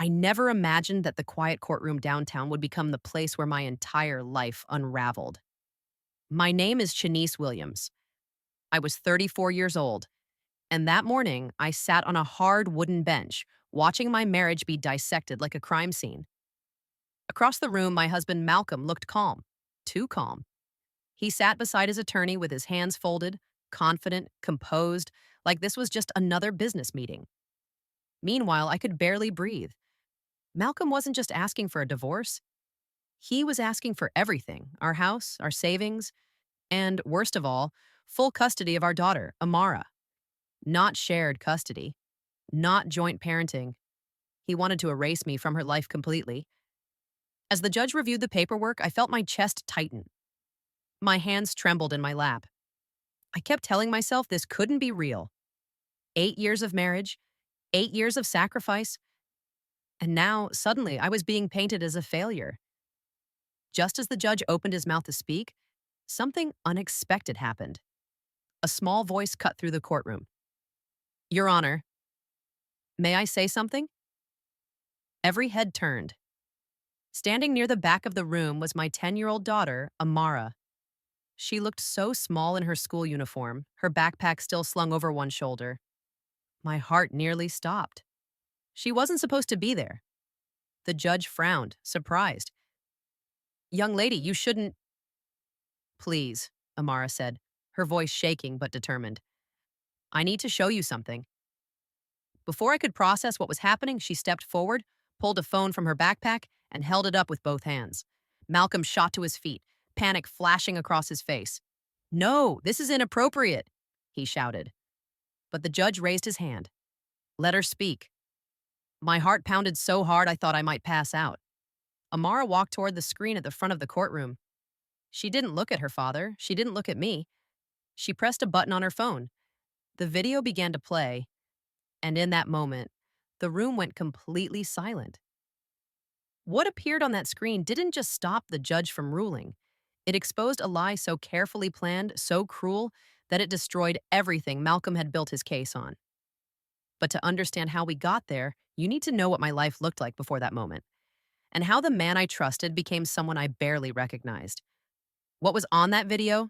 I never imagined that the quiet courtroom downtown would become the place where my entire life unraveled. My name is Shanice Williams. I was 34 years old, and that morning I sat on a hard wooden bench, watching my marriage be dissected like a crime scene. Across the room, my husband Malcolm looked calm, too calm. He sat beside his attorney with his hands folded, confident, composed, like this was just another business meeting. Meanwhile, I could barely breathe. Malcolm wasn't just asking for a divorce, he was asking for everything: our house, our savings, and, worst of all, full custody of our daughter, Amara. Not shared custody, not joint parenting. He wanted to erase me from her life completely. As the judge reviewed the paperwork, I felt my chest tighten. My hands trembled in my lap. I kept telling myself this couldn't be real. 8 years of marriage, 8 years of sacrifice, and now, suddenly, I was being painted as a failure. Just as the judge opened his mouth to speak, something unexpected happened. A small voice cut through the courtroom. "Your Honor, may I say something?" Every head turned. Standing near the back of the room was my 10-year-old daughter, Amara. She looked so small in her school uniform, her backpack still slung over one shoulder. My heart nearly stopped. She wasn't supposed to be there. The judge frowned, surprised. "Young lady, you shouldn't—" "Please," Amara said, her voice shaking but determined. "I need to show you something." Before I could process what was happening, she stepped forward, pulled a phone from her backpack, and held it up with both hands. Malcolm shot to his feet, panic flashing across his face. "No, this is inappropriate," he shouted. But the judge raised his hand. "Let her speak." My heart pounded so hard I thought I might pass out. Amara walked toward the screen at the front of the courtroom. She didn't look at her father. She didn't look at me. She pressed a button on her phone. The video began to play, and in that moment, the room went completely silent. What appeared on that screen didn't just stop the judge from ruling. It exposed a lie so carefully planned, so cruel, that it destroyed everything Malcolm had built his case on. But to understand how we got there, you need to know what my life looked like before that moment, and how the man I trusted became someone I barely recognized. What was on that video?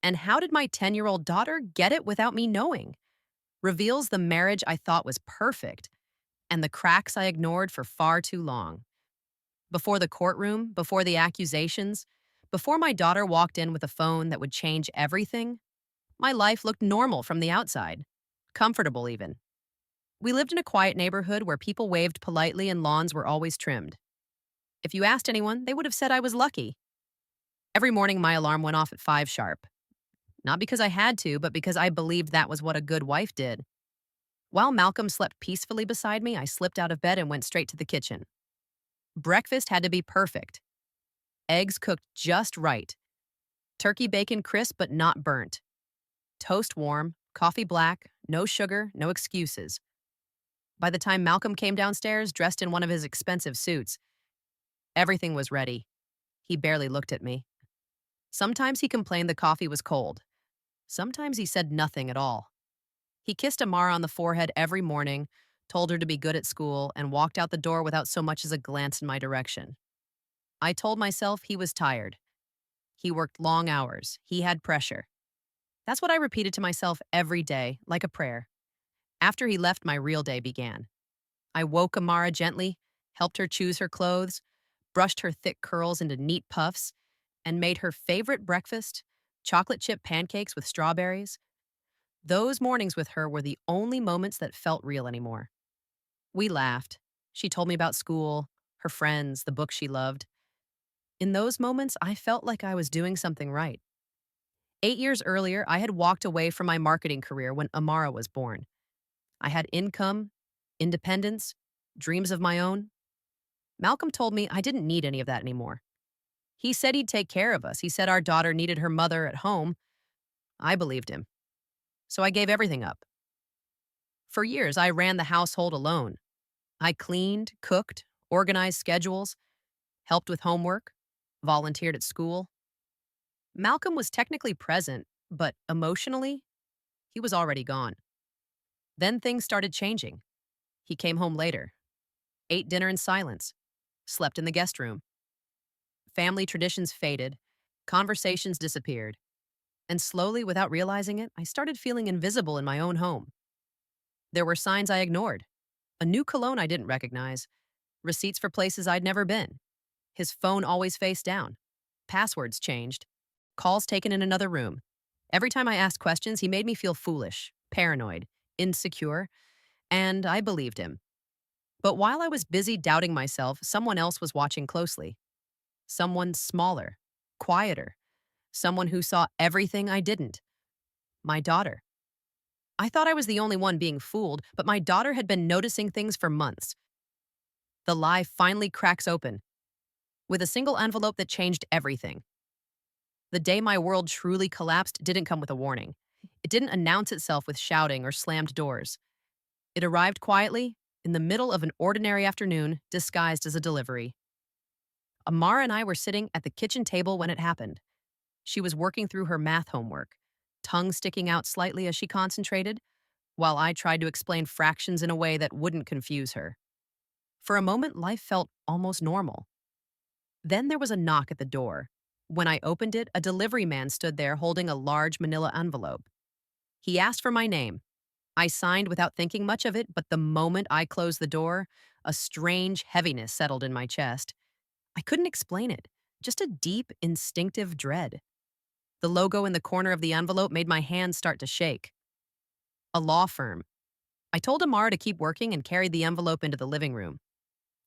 And how did my 10-year-old daughter get it without me knowing? Reveals the marriage I thought was perfect and the cracks I ignored for far too long. Before the courtroom, before the accusations, before my daughter walked in with a phone that would change everything, my life looked normal from the outside, comfortable even. We lived in a quiet neighborhood where people waved politely and lawns were always trimmed. If you asked anyone, they would have said I was lucky. Every morning, my alarm went off at 5 sharp. Not because I had to, but because I believed that was what a good wife did. While Malcolm slept peacefully beside me, I slipped out of bed and went straight to the kitchen. Breakfast had to be perfect. Eggs cooked just right. Turkey bacon crisp but not burnt. Toast warm, coffee black, no sugar, no excuses. By the time Malcolm came downstairs, dressed in one of his expensive suits, everything was ready. He barely looked at me. Sometimes he complained the coffee was cold. Sometimes he said nothing at all. He kissed Amara on the forehead every morning, told her to be good at school, and walked out the door without so much as a glance in my direction. I told myself he was tired. He worked long hours. He had pressure. That's what I repeated to myself every day, like a prayer. After he left, my real day began. I woke Amara gently, helped her choose her clothes, brushed her thick curls into neat puffs, and made her favorite breakfast, chocolate chip pancakes with strawberries. Those mornings with her were the only moments that felt real anymore. We laughed. She told me about school, her friends, the books she loved. In those moments, I felt like I was doing something right. 8 years earlier, I had walked away from my marketing career when Amara was born. I had income, independence, dreams of my own. Malcolm told me I didn't need any of that anymore. He said he'd take care of us. He said our daughter needed her mother at home. I believed him. So I gave everything up. For years, I ran the household alone. I cleaned, cooked, organized schedules, helped with homework, volunteered at school. Malcolm was technically present, but emotionally, he was already gone. Then things started changing. He came home later. ate dinner in silence, slept in the guest room. Family traditions faded, conversations disappeared, and slowly, without realizing it, I started feeling invisible in my own home. There were signs I ignored, a new cologne I didn't recognize, receipts for places I'd never been. His phone always face down. Passwords changed. Calls taken in another room. Every time I asked questions, he made me feel foolish, paranoid, insecure, and I believed him. But while I was busy doubting myself, someone else was watching closely. Someone smaller, quieter, someone who saw everything I didn't. My daughter. I thought I was the only one being fooled, but my daughter had been noticing things for months. The lie finally cracks open, with a single envelope that changed everything. The day my world truly collapsed didn't come with a warning. It didn't announce itself with shouting or slammed doors. It arrived quietly, in the middle of an ordinary afternoon, disguised as a delivery. Amara and I were sitting at the kitchen table when it happened. She was working through her math homework, tongue sticking out slightly as she concentrated, while I tried to explain fractions in a way that wouldn't confuse her. For a moment, life felt almost normal. Then there was a knock at the door. When I opened it, a delivery man stood there holding a large manila envelope. He asked for my name. I signed without thinking much of it, but the moment I closed the door, a strange heaviness settled in my chest. I couldn't explain it, just a deep, instinctive dread. The logo in the corner of the envelope made my hands start to shake. A law firm. I told Amara to keep working and carried the envelope into the living room.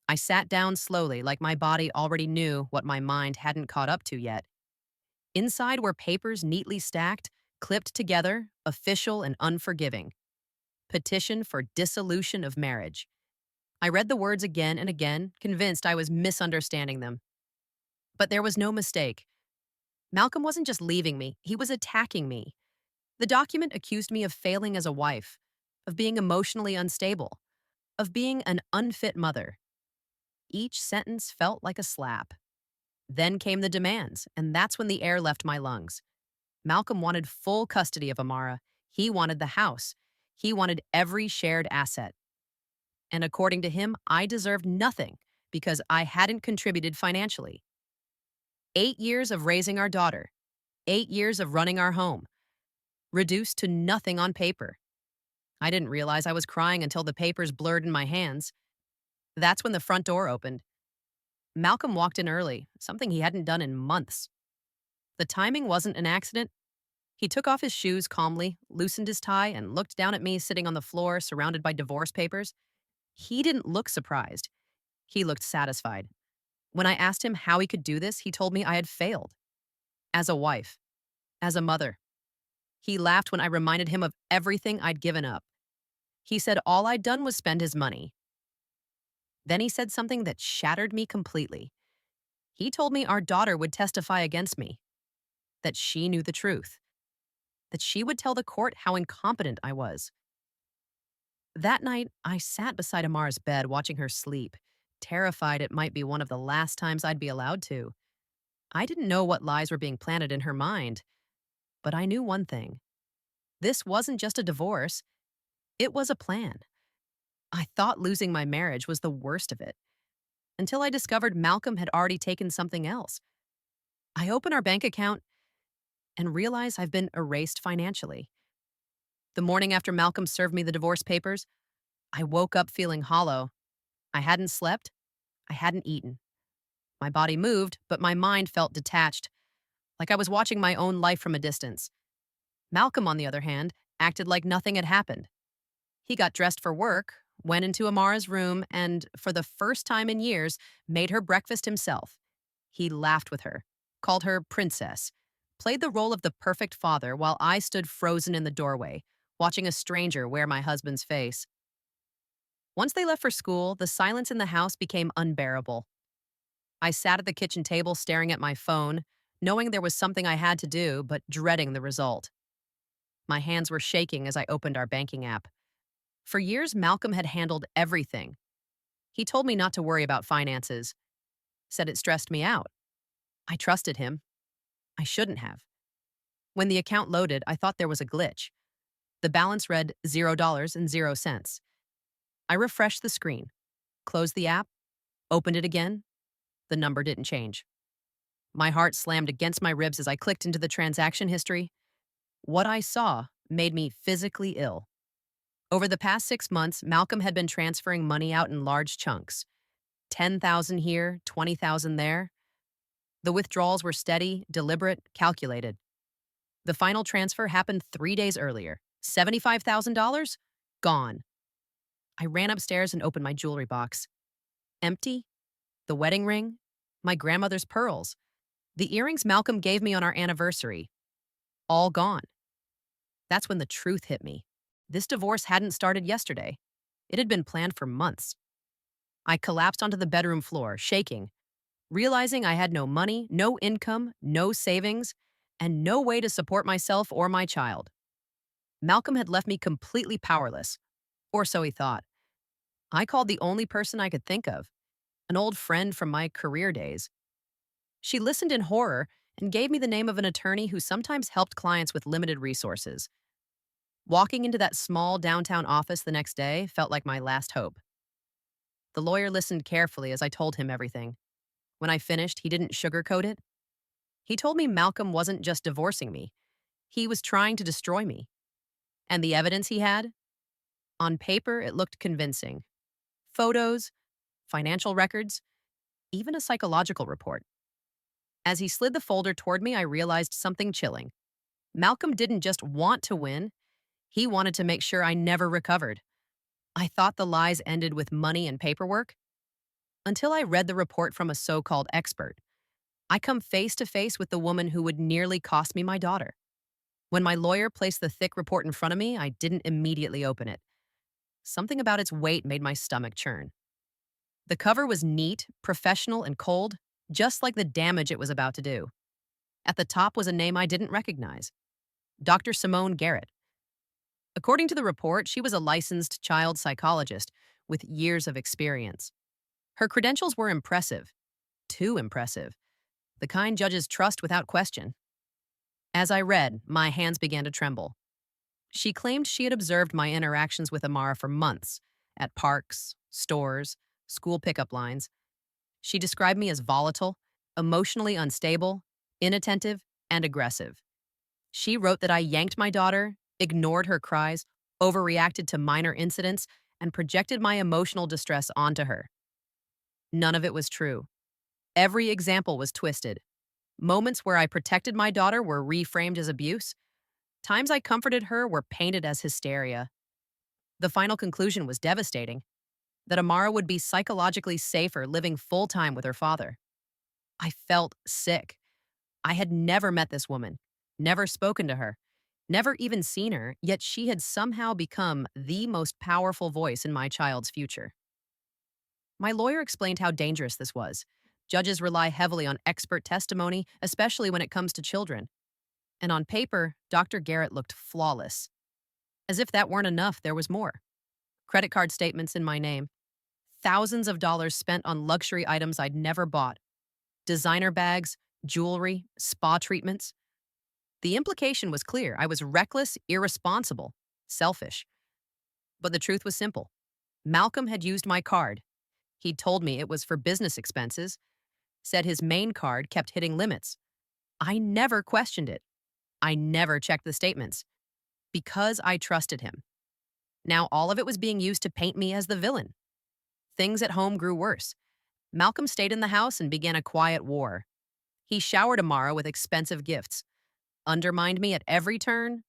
I sat down slowly, like my body already knew what my mind hadn't caught up to yet. Inside were papers neatly stacked, clipped together, official and unforgiving. Petition for dissolution of marriage. I read the words again and again, convinced I was misunderstanding them. But there was no mistake. Malcolm wasn't just leaving me, he was attacking me. The document accused me of failing as a wife, of being emotionally unstable, of being an unfit mother. Each sentence felt like a slap. Then came the demands, and that's when the air left my lungs. Malcolm wanted full custody of Amara. He wanted the house. He wanted every shared asset. And according to him, I deserved nothing because I hadn't contributed financially. 8 years of raising our daughter, 8 years of running our home, reduced to nothing on paper. I didn't realize I was crying until the papers blurred in my hands. That's when the front door opened. Malcolm walked in early, something he hadn't done in months. The timing wasn't an accident. He took off his shoes calmly, loosened his tie, and looked down at me sitting on the floor surrounded by divorce papers. He didn't look surprised. He looked satisfied. When I asked him how he could do this, he told me I had failed. As a wife. As a mother. He laughed when I reminded him of everything I'd given up. He said all I'd done was spend his money. Then he said something that shattered me completely. He told me our daughter would testify against me, that she knew the truth, that she would tell the court how incompetent I was. That night, I sat beside Amara's bed watching her sleep, terrified it might be one of the last times I'd be allowed to. I didn't know what lies were being planted in her mind, but I knew one thing. This wasn't just a divorce, it was a plan. I thought losing my marriage was the worst of it, until I discovered Malcolm had already taken something else. I open our bank account and realize I've been erased financially. The morning after Malcolm served me the divorce papers, I woke up feeling hollow. I hadn't slept, I hadn't eaten. My body moved, but my mind felt detached, like I was watching my own life from a distance. Malcolm, on the other hand, acted like nothing had happened. He got dressed for work, went into Amara's room, and, for the first time in years, made her breakfast himself. He laughed with her, called her princess, played the role of the perfect father while I stood frozen in the doorway, watching a stranger wear my husband's face. Once they left for school, the silence in the house became unbearable. I sat at the kitchen table staring at my phone, knowing there was something I had to do, but dreading the result. My hands were shaking as I opened our banking app. For years, Malcolm had handled everything. He told me not to worry about finances, said it stressed me out. I trusted him. I shouldn't have. When the account loaded, I thought there was a glitch. The balance read $0.00. I refreshed the screen. Closed the app, opened it again. The number didn't change. My heart slammed against my ribs as I clicked into the transaction history. What I saw made me physically ill. Over the past 6 months, Malcolm had been transferring money out in large chunks. 10,000 here, 20,000 there. The withdrawals were steady, deliberate, calculated. The final transfer happened 3 days earlier. $75,000? Gone. I ran upstairs and opened my jewelry box. Empty. The wedding ring. My grandmother's pearls. The earrings Malcolm gave me on our anniversary. All gone. That's when the truth hit me. This divorce hadn't started yesterday. It had been planned for months. I collapsed onto the bedroom floor, shaking, realizing I had no money, no income, no savings, and no way to support myself or my child. Malcolm had left me completely powerless, or so he thought. I called the only person I could think of, an old friend from my career days. She listened in horror and gave me the name of an attorney who sometimes helped clients with limited resources. Walking into that small downtown office the next day felt like my last hope. The lawyer listened carefully as I told him everything. When I finished, he didn't sugarcoat it. He told me Malcolm wasn't just divorcing me, he was trying to destroy me. And the evidence he had? On paper, it looked convincing. Photos, financial records, even a psychological report. As he slid the folder toward me, I realized something chilling. Malcolm didn't just want to win, he wanted to make sure I never recovered. I thought the lies ended with money and paperwork until I read the report from a so-called expert. I come face to face with the woman who would nearly cost me my daughter. When my lawyer placed the thick report in front of me, I didn't immediately open it. Something about its weight made my stomach churn. The cover was neat, professional, and cold, just like the damage it was about to do. At the top was a name I didn't recognize. Dr. Simone Garrett. According to the report, she was a licensed child psychologist with years of experience. Her credentials were impressive. Too impressive. The kind judges trust without question. As I read, my hands began to tremble. She claimed she had observed my interactions with Amara for months, at parks, stores, school pickup lines. She described me as volatile, emotionally unstable, inattentive, and aggressive. She wrote that I yanked my daughter, ignored her cries, overreacted to minor incidents, and projected my emotional distress onto her. None of it was true. Every example was twisted. Moments where I protected my daughter were reframed as abuse. Times I comforted her were painted as hysteria. The final conclusion was devastating, that Amara would be psychologically safer living full-time with her father. I felt sick. I had never met this woman, never spoken to her, never even seen her, yet she had somehow become the most powerful voice in my child's future. My lawyer explained how dangerous this was. Judges rely heavily on expert testimony, especially when it comes to children. And on paper, Dr. Garrett looked flawless. As if that weren't enough, there was more. Credit card statements in my name. Thousands of dollars spent on luxury items I'd never bought. Designer bags, jewelry, spa treatments. The implication was clear. I was reckless, irresponsible, selfish. But the truth was simple. Malcolm had used my card. He'd told me it was for business expenses, said his main card kept hitting limits. I never questioned it. I never checked the statements. Because I trusted him. Now all of it was being used to paint me as the villain. Things at home grew worse. Malcolm stayed in the house and began a quiet war. He showered Amara with expensive gifts, undermined me at every turn,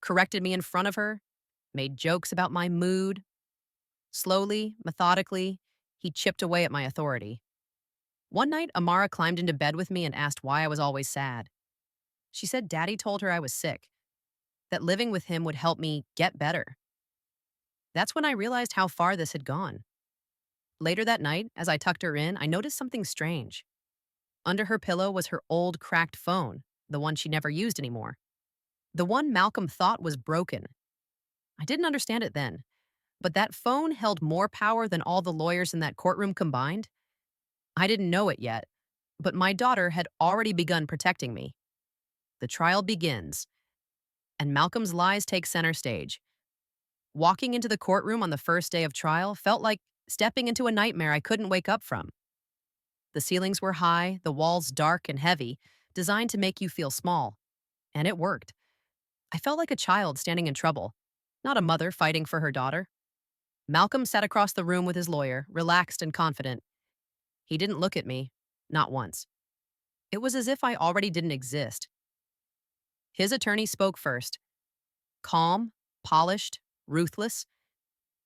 corrected me in front of her, made jokes about my mood. Slowly, methodically, he chipped away at my authority. One night, Amara climbed into bed with me and asked why I was always sad. She said Daddy told her I was sick, that living with him would help me get better. That's when I realized how far this had gone. Later that night, as I tucked her in, I noticed something strange. Under her pillow was her old cracked phone, the one she never used anymore. The one Malcolm thought was broken. I didn't understand it then, but that phone held more power than all the lawyers in that courtroom combined. I didn't know it yet, but my daughter had already begun protecting me. The trial begins, and Malcolm's lies take center stage. Walking into the courtroom on the first day of trial felt like stepping into a nightmare I couldn't wake up from. The ceilings were high, the walls dark and heavy, designed to make you feel small. And it worked. I felt like a child standing in trouble, not a mother fighting for her daughter. Malcolm sat across the room with his lawyer, relaxed and confident. He didn't look at me, not once. It was as if I already didn't exist. His attorney spoke first, calm, polished, ruthless.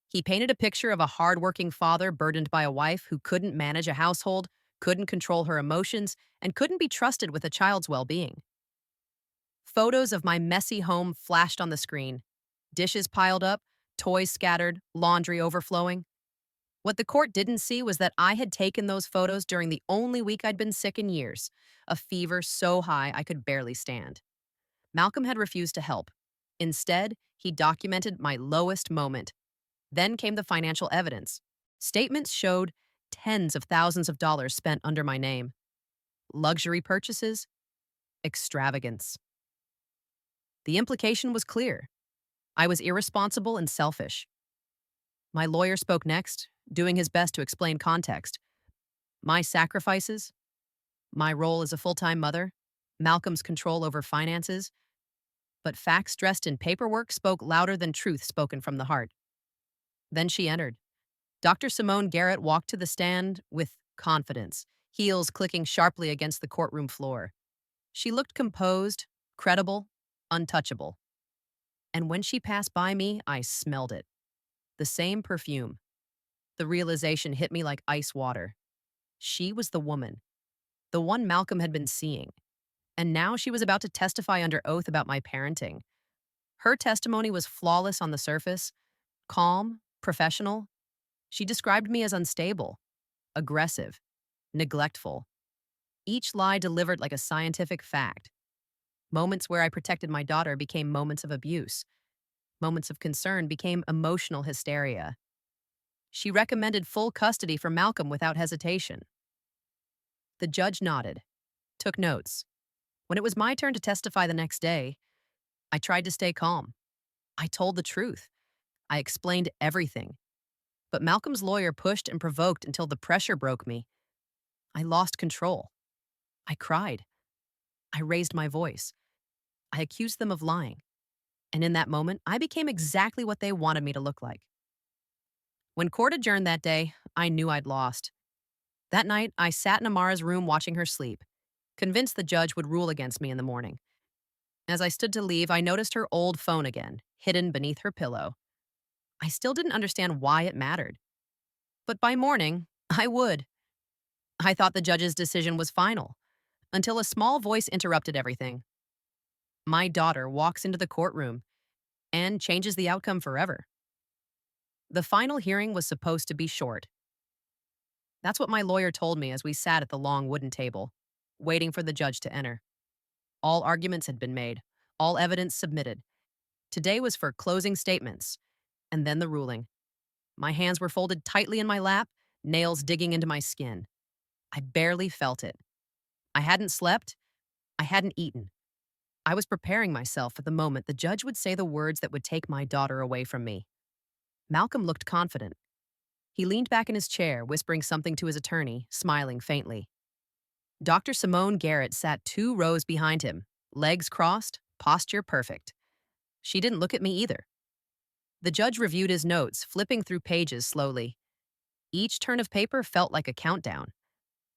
He painted a picture of a hardworking father burdened by a wife who couldn't manage a household, couldn't control her emotions, and couldn't be trusted with a child's well being. Photos of my messy home flashed on the screen, dishes piled up, toys scattered, laundry overflowing. What the court didn't see was that I had taken those photos during the only week I'd been sick in years, a fever so high I could barely stand. Malcolm had refused to help. Instead, he documented my lowest moment. Then came the financial evidence. Statements showed tens of thousands of dollars spent under my name. Luxury purchases, extravagance. The implication was clear. I was irresponsible and selfish. My lawyer spoke next, doing his best to explain context. My sacrifices, my role as a full-time mother, Malcolm's control over finances, but facts dressed in paperwork spoke louder than truth spoken from the heart. Then she entered. Dr. Simone Garrett walked to the stand with confidence, heels clicking sharply against the courtroom floor. She looked composed, credible, untouchable. And when she passed by me, I smelled it. The same perfume. The realization hit me like ice water. She was the woman, the one Malcolm had been seeing. And now she was about to testify under oath about my parenting. Her testimony was flawless on the surface, calm, professional. She described me as unstable, aggressive, neglectful. Each lie delivered like a scientific fact. Moments where I protected my daughter became moments of abuse. Moments of concern became emotional hysteria. She recommended full custody for Malcolm without hesitation. The judge nodded, took notes. When it was my turn to testify the next day, I tried to stay calm. I told the truth. I explained everything. But Malcolm's lawyer pushed and provoked until the pressure broke me. I lost control. I cried. I raised my voice. I accused them of lying. And in that moment, I became exactly what they wanted me to look like. When court adjourned that day, I knew I'd lost. That night, I sat in Amara's room watching her sleep, convinced the judge would rule against me in the morning. As I stood to leave, I noticed her old phone again, hidden beneath her pillow. I still didn't understand why it mattered. But by morning, I would. I thought the judge's decision was final, until a small voice interrupted everything. My daughter walks into the courtroom and changes the outcome forever. The final hearing was supposed to be short. That's what my lawyer told me as we sat at the long wooden table, waiting for the judge to enter. All arguments had been made, all evidence submitted. Today was for closing statements, and then the ruling. My hands were folded tightly in my lap, nails digging into my skin. I barely felt it. I hadn't slept. I hadn't eaten. I was preparing myself for the moment the judge would say the words that would take my daughter away from me. Malcolm looked confident. He leaned back in his chair, whispering something to his attorney, smiling faintly. Dr. Simone Garrett sat 2 rows behind him, legs crossed, posture perfect. She didn't look at me either. The judge reviewed his notes, flipping through pages slowly. Each turn of paper felt like a countdown.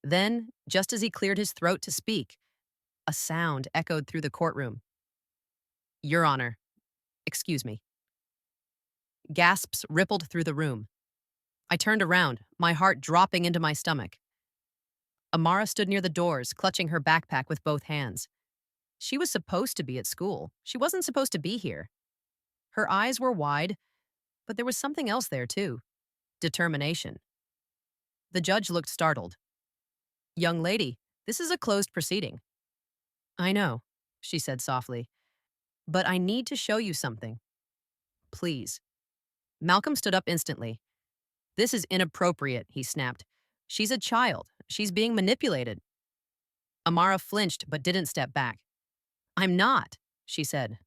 Then, just as he cleared his throat to speak, a sound echoed through the courtroom. Your Honor, excuse me. Gasps rippled through the room. I turned around, my heart dropping into my stomach. Amara stood near the doors, clutching her backpack with both hands. She was supposed to be at school. She wasn't supposed to be here. Her eyes were wide, but there was something else there too. Determination. The judge looked startled. Young lady, this is a closed proceeding. I know, she said softly, but I need to show you something. Please. Malcolm stood up instantly. This is inappropriate, he snapped. She's a child. She's being manipulated. Amara flinched but didn't step back. I'm not, she said.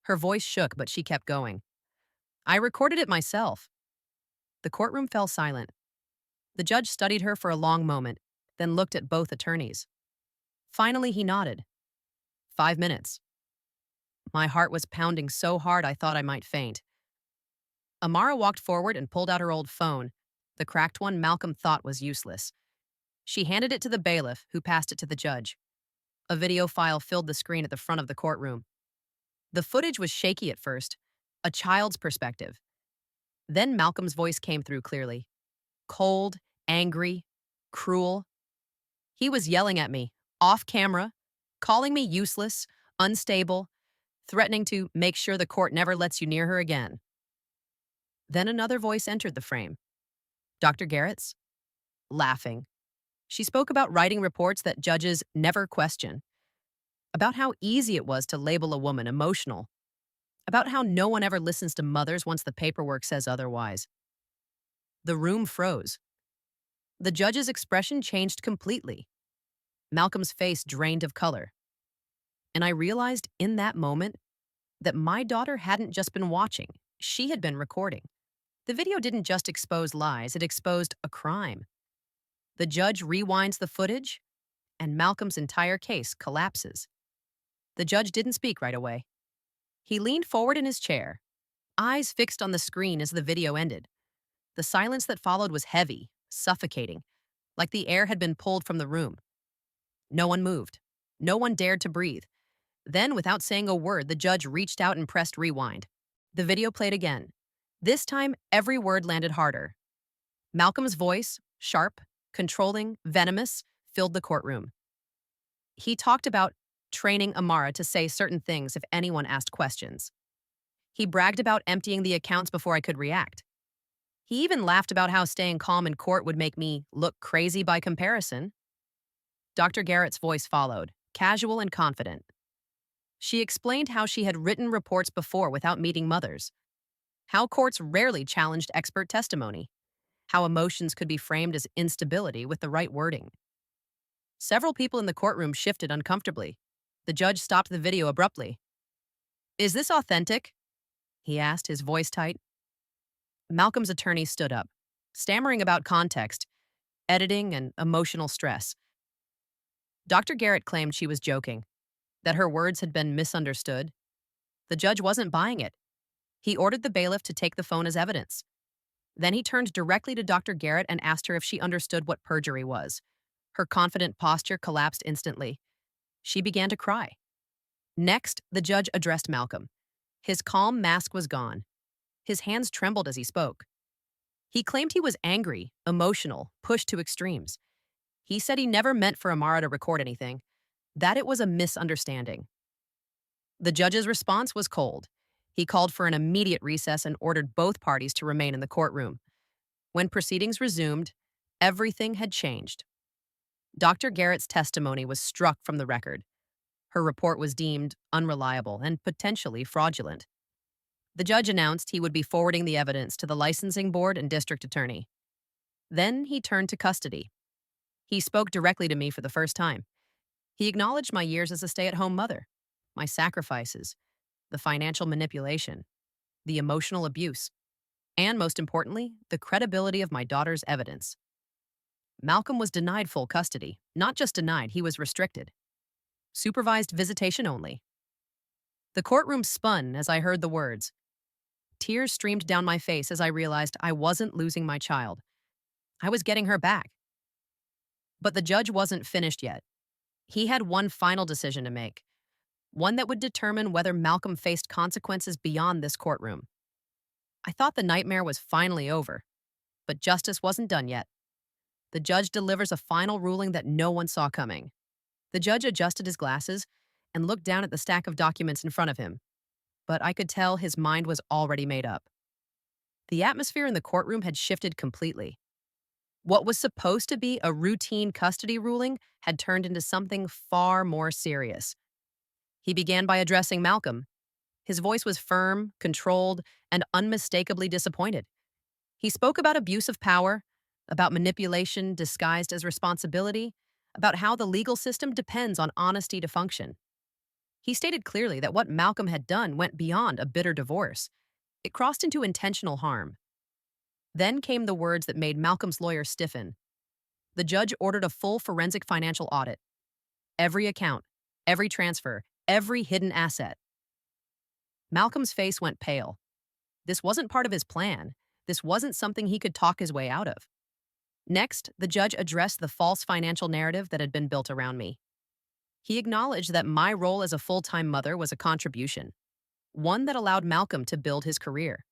Her voice shook, but she kept going. I recorded it myself. The courtroom fell silent. The judge studied her for a long moment, then looked at both attorneys. Finally, he nodded. 5 minutes. My heart was pounding so hard I thought I might faint. Amara walked forward and pulled out her old phone, the cracked one Malcolm thought was useless. She handed it to the bailiff, who passed it to the judge. A video file filled the screen at the front of the courtroom. The footage was shaky at first, a child's perspective. Then Malcolm's voice came through clearly. Cold, angry, cruel. He was yelling at me, off camera, calling me useless, unstable, threatening to make sure the court never lets you near her again. Then another voice entered the frame. Dr. Garrett's? Laughing. She spoke about writing reports that judges never question, about how easy it was to label a woman emotional, about how no one ever listens to mothers once the paperwork says otherwise. The room froze. The judge's expression changed completely. Malcolm's face drained of color. And I realized in that moment that my daughter hadn't just been watching, she had been recording. The video didn't just expose lies, it exposed a crime. The judge rewinds the footage, and Malcolm's entire case collapses. The judge didn't speak right away. He leaned forward in his chair, eyes fixed on the screen as the video ended. The silence that followed was heavy, suffocating, like the air had been pulled from the room. No one moved. No one dared to breathe. Then, without saying a word, the judge reached out and pressed rewind. The video played again. This time, every word landed harder. Malcolm's voice, sharp, controlling, venomous, filled the courtroom. He talked about training Amara to say certain things if anyone asked questions. He bragged about emptying the accounts before I could react. He even laughed about how staying calm in court would make me look crazy by comparison. Dr. Garrett's voice followed, casual and confident. She explained how she had written reports before without meeting mothers, how courts rarely challenged expert testimony, how emotions could be framed as instability with the right wording. Several people in the courtroom shifted uncomfortably. The judge stopped the video abruptly. "Is this authentic?" he asked, his voice tight. Malcolm's attorney stood up, stammering about context, editing, and emotional stress. Dr. Garrett claimed she was joking, that her words had been misunderstood. The judge wasn't buying it. He ordered the bailiff to take the phone as evidence. Then he turned directly to Dr. Garrett and asked her if she understood what perjury was. Her confident posture collapsed instantly. She began to cry. Next, the judge addressed Malcolm. His calm mask was gone. His hands trembled as he spoke. He claimed he was angry, emotional, pushed to extremes. He said he never meant for Amara to record anything, that it was a misunderstanding. The judge's response was cold. He called for an immediate recess and ordered both parties to remain in the courtroom. When proceedings resumed, everything had changed. Dr. Garrett's testimony was struck from the record. Her report was deemed unreliable and potentially fraudulent. The judge announced he would be forwarding the evidence to the licensing board and district attorney. Then he turned to custody. He spoke directly to me for the first time. He acknowledged my years as a stay-at-home mother, my sacrifices, the financial manipulation, the emotional abuse, and most importantly, the credibility of my daughter's evidence. Malcolm was denied full custody. Not just denied, he was restricted. Supervised visitation only. The courtroom spun as I heard the words. Tears streamed down my face as I realized I wasn't losing my child. I was getting her back. But the judge wasn't finished yet. He had one final decision to make, one that would determine whether Malcolm faced consequences beyond this courtroom. I thought the nightmare was finally over, but justice wasn't done yet. The judge delivers a final ruling that no one saw coming. The judge adjusted his glasses and looked down at the stack of documents in front of him, but I could tell his mind was already made up. The atmosphere in the courtroom had shifted completely. What was supposed to be a routine custody ruling had turned into something far more serious. He began by addressing Malcolm. His voice was firm, controlled, and unmistakably disappointed. He spoke about abuse of power, about manipulation disguised as responsibility, about how the legal system depends on honesty to function. He stated clearly that what Malcolm had done went beyond a bitter divorce. It crossed into intentional harm. Then came the words that made Malcolm's lawyer stiffen. The judge ordered a full forensic financial audit. Every account, every transfer, every hidden asset. Malcolm's face went pale. This wasn't part of his plan. This wasn't something he could talk his way out of. Next, the judge addressed the false financial narrative that had been built around me. He acknowledged that my role as a full-time mother was a contribution, one that allowed Malcolm to build his career.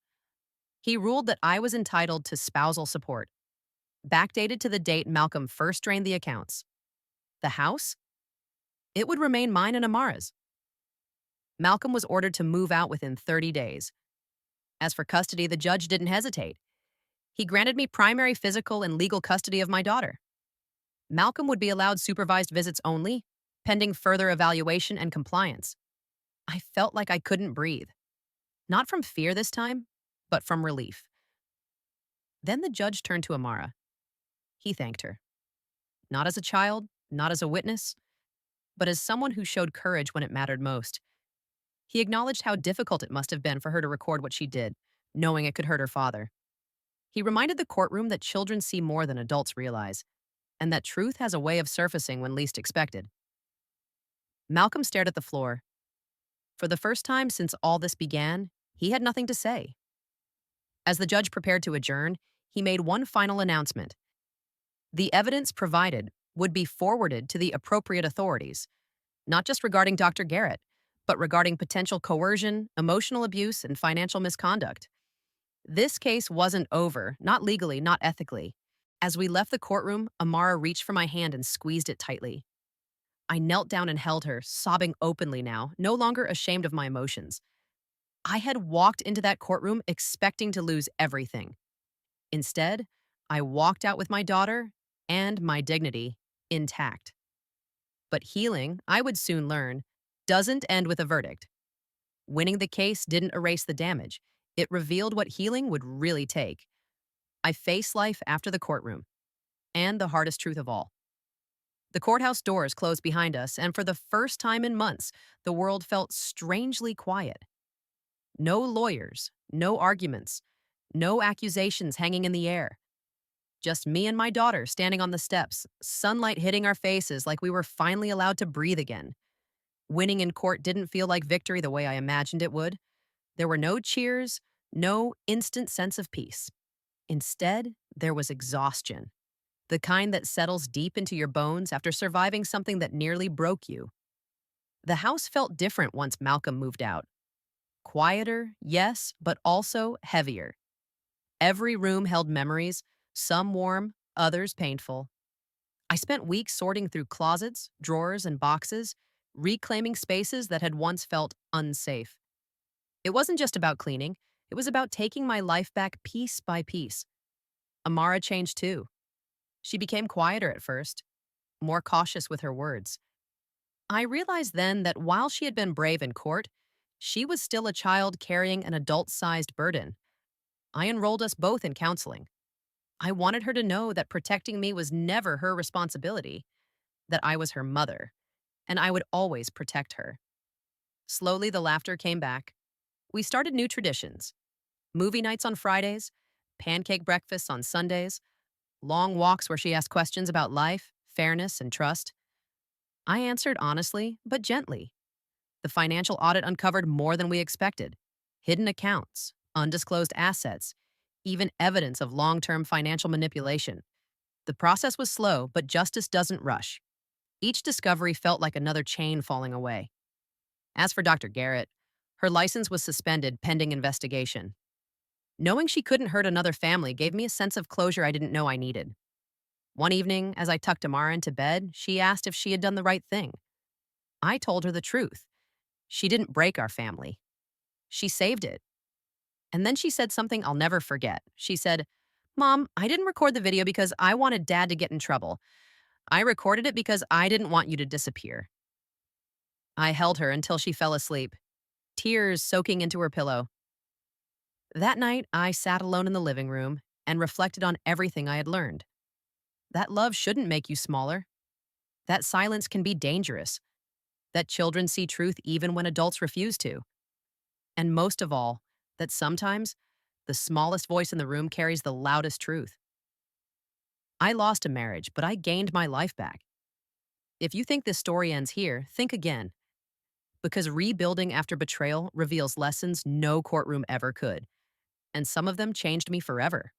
He ruled that I was entitled to spousal support, backdated to the date Malcolm first drained the accounts. The house? It would remain mine and Amara's. Malcolm was ordered to move out within 30 days. As for custody, the judge didn't hesitate. He granted me primary physical and legal custody of my daughter. Malcolm would be allowed supervised visits only, pending further evaluation and compliance. I felt like I couldn't breathe. Not from fear this time, but from relief. Then the judge turned to Amara. He thanked her. Not as a child, not as a witness, but as someone who showed courage when it mattered most. He acknowledged how difficult it must have been for her to record what she did, knowing it could hurt her father. He reminded the courtroom that children see more than adults realize, and that truth has a way of surfacing when least expected. Malcolm stared at the floor. For the first time since all this began, he had nothing to say. As the judge prepared to adjourn, he made one final announcement. The evidence provided would be forwarded to the appropriate authorities, not just regarding Dr. Garrett, but regarding potential coercion, emotional abuse, and financial misconduct. This case wasn't over, not legally, not ethically. As we left the courtroom, Amara reached for my hand and squeezed it tightly. I knelt down and held her, sobbing openly now, no longer ashamed of my emotions. I had walked into that courtroom expecting to lose everything. Instead, I walked out with my daughter and my dignity intact. But healing, I would soon learn, doesn't end with a verdict. Winning the case didn't erase the damage. It revealed what healing would really take. I faced life after the courtroom, and the hardest truth of all. The courthouse doors closed behind us, and for the first time in months, the world felt strangely quiet. No lawyers, no arguments, no accusations hanging in the air. Just me and my daughter standing on the steps, sunlight hitting our faces like we were finally allowed to breathe again. Winning in court didn't feel like victory the way I imagined it would. There were no cheers, no instant sense of peace. Instead, there was exhaustion, the kind that settles deep into your bones after surviving something that nearly broke you. The house felt different once Malcolm moved out. Quieter, yes, but also heavier. Every room held memories, some warm, others painful. I spent weeks sorting through closets, drawers, and boxes, reclaiming spaces that had once felt unsafe. It wasn't just about cleaning, it was about taking my life back piece by piece. Amara changed too. She became quieter at first, more cautious with her words. I realized then that while she had been brave in court, she was still a child carrying an adult-sized burden. I enrolled us both in counseling. I wanted her to know that protecting me was never her responsibility, that I was her mother, and I would always protect her. Slowly, the laughter came back. We started new traditions. Movie nights on Fridays, pancake breakfasts on Sundays, long walks where she asked questions about life, fairness, and trust. I answered honestly, but gently. The financial audit uncovered more than we expected. Hidden accounts, undisclosed assets, even evidence of long-term financial manipulation. The process was slow, but justice doesn't rush. Each discovery felt like another chain falling away. As for Dr. Garrett, her license was suspended pending investigation. Knowing she couldn't hurt another family gave me a sense of closure I didn't know I needed. One evening, as I tucked Amara into bed, she asked if she had done the right thing. I told her the truth. She didn't break our family. She saved it. And then she said something I'll never forget. She said, "Mom, I didn't record the video because I wanted Dad to get in trouble. I recorded it because I didn't want you to disappear." I held her until she fell asleep, tears soaking into her pillow. That night, I sat alone in the living room and reflected on everything I had learned. That love shouldn't make you smaller. That silence can be dangerous. That children see truth even when adults refuse to. And most of all, that sometimes The smallest voice in the room carries the loudest truth. I lost a marriage, but I gained my life back. If you think this story ends here, think again, because rebuilding after betrayal reveals lessons no courtroom ever could, and some of them changed me forever.